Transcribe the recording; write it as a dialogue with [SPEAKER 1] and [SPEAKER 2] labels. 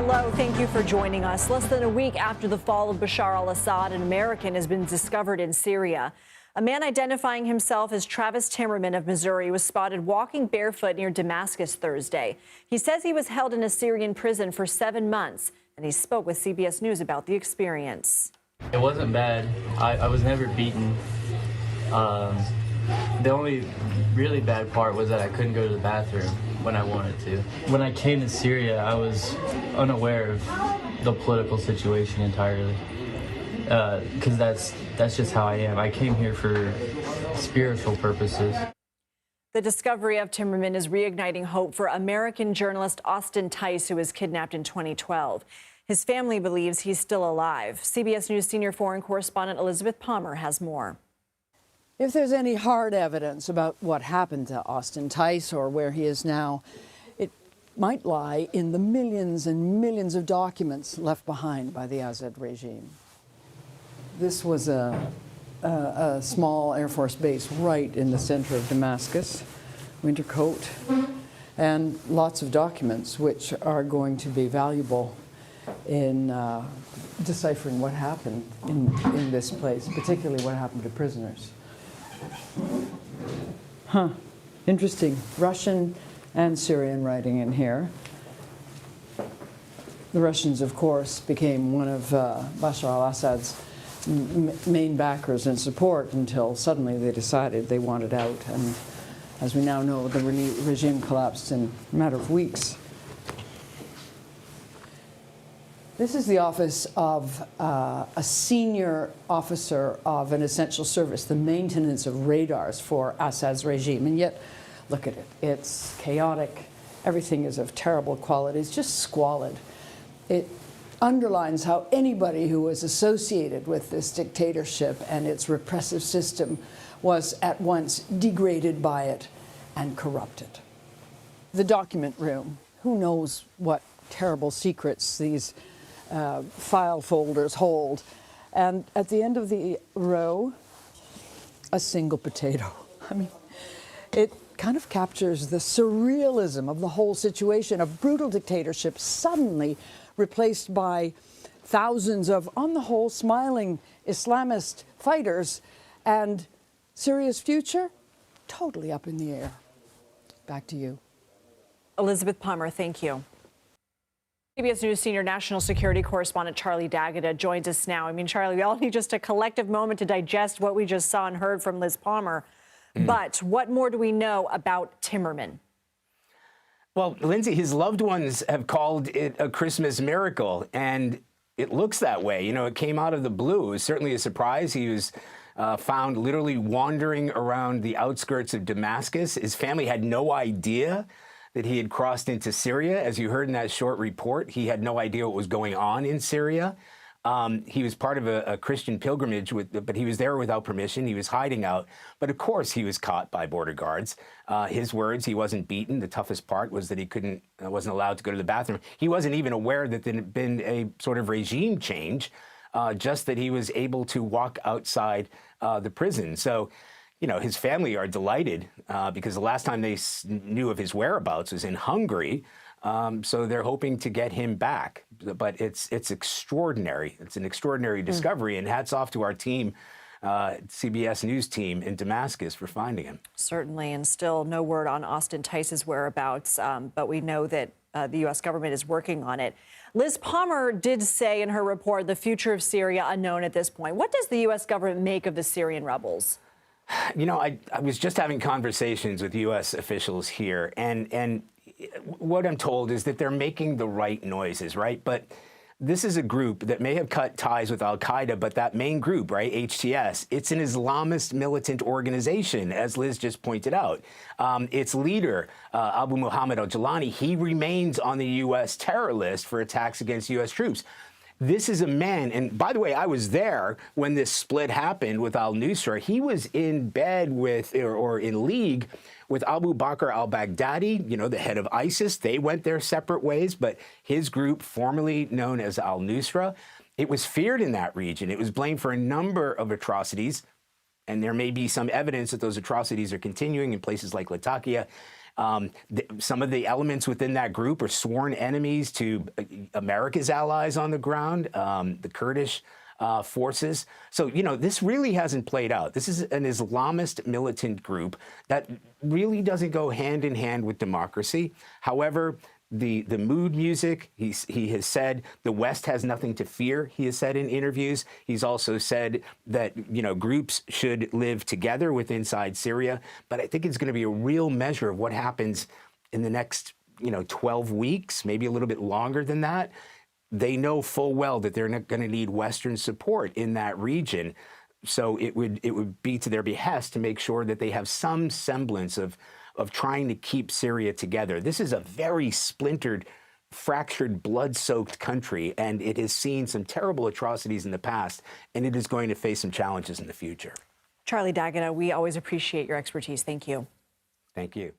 [SPEAKER 1] Hello, thank you for joining us. Less than a week after the fall of Bashar al-Assad, an American has been discovered in Syria. A man identifying himself as Travis Timmerman of Missouri was spotted walking barefoot near Damascus Thursday. He says he was held in a Syrian prison for 7 months, and he spoke with CBS News about the experience.
[SPEAKER 2] It wasn't bad. I was never beaten. The only really bad part was that I couldn't go to the bathroom when I wanted to. When I came to Syria, I was unaware of the political situation entirely, because that's just how I am. I came here for spiritual purposes.
[SPEAKER 1] The discovery of Timberman is reigniting hope for American journalist Austin Tice, who was kidnapped in 2012. His family believes he's still alive. CBS News senior foreign correspondent Elizabeth Palmer has more.
[SPEAKER 3] If there's any hard evidence about what happened to Austin Tice or where he is now, it might lie in the millions and millions of documents left behind by the Assad regime. This was a small Air Force base right in the center of Damascus, winter coat, and lots of documents which are going to be valuable in deciphering what happened in this place, particularly what happened to prisoners. Huh. Interesting. Russian and Syrian writing in here. The Russians, of course, became one of Bashar al-Assad's main backers and support until suddenly they decided they wanted out. And as we now know, the regime collapsed in a matter of weeks. This is the office of a senior officer of an essential service, the maintenance of radars for Assad's regime. And yet, look at it. It's chaotic. Everything is of terrible quality. It's just squalid. It underlines how anybody who was associated with this dictatorship and its repressive system was at once degraded by it and corrupted. The document room. Who knows what terrible secrets these file folders hold. And at the end of the row, a single potato. I mean, it kind of captures the surrealism of the whole situation. A brutal dictatorship suddenly replaced by thousands of, on the whole, smiling Islamist fighters, and Syria's future totally up in the air. Back to you.
[SPEAKER 1] Elizabeth Palmer, thank you. CBS News senior national security correspondent Charlie D'Agata joins us now. I mean, Charlie, we all need just a collective moment to digest what we just saw and heard from Liz Palmer. But what more do we know about Timmerman?
[SPEAKER 4] Well, Lindsay, his loved ones have called it a Christmas miracle, and it looks that way. You know, it came out of the blue. It was certainly a surprise. He was found literally wandering around the outskirts of Damascus. His family had no idea that he had crossed into Syria. As you heard in that short report, he had no idea what was going on in Syria. He was part of a Christian pilgrimage, but he was there without permission. He was hiding out. But of course, he was caught by border guards. His words, he wasn't beaten. The toughest part was that he wasn't allowed to go to the bathroom. He wasn't even aware that there had been a sort of regime change, just that he was able to walk outside the prison. So, you know, his family are delighted because the last time they knew of his whereabouts was in Hungary. So they're hoping to get him back. But it's extraordinary. It's an extraordinary discovery. And hats off to our team, CBS News team in Damascus, for finding him.
[SPEAKER 1] Certainly. And still no word on Austin Tice's whereabouts. But we know that the U.S. government is working on it. Liz Palmer did say in her report, the future of Syria unknown at this point. What does the U.S. government make of the Syrian rebels?
[SPEAKER 4] You know, I was just having conversations with U.S. officials here, and what I'm told is that they're making the right noises, right? But this is a group that may have cut ties with al-Qaeda, but that main group, right, HTS, it's an Islamist militant organization, as Liz just pointed out. Its leader, Abu Muhammad al-Jilani, he remains on the U.S. terror list for attacks against U.S. troops. This is a man, and by the way, I was there when this split happened with al-Nusra. He was in bed with, or in league with Abu Bakr al-Baghdadi, you know, the head of ISIS. They went their separate ways, but his group, formerly known as al-Nusra, it was feared in that region. It was blamed for a number of atrocities, and there may be some evidence that those atrocities are continuing in places like Latakia. Some of the elements within that group are sworn enemies to America's allies on the ground, the Kurdish forces. So, you know, this really hasn't played out. This is an Islamist militant group that really doesn't go hand in hand with democracy. However, the mood music, he has said the West has nothing to fear, he has said in interviews. He's also said that, you know, groups should live together inside Syria. But I think it's going to be a real measure of what happens in the next, 12 weeks, maybe a little bit longer than that. They know full well that they're not going to need Western support in that region. So it would be to their behest to make sure that they have some semblance of trying to keep Syria together. This is a very splintered, fractured, blood-soaked country, and it has seen some terrible atrocities in the past, and it is going to face some challenges in the future.
[SPEAKER 1] Charlie D'Agata, we always appreciate your expertise. Thank you.
[SPEAKER 4] Thank you.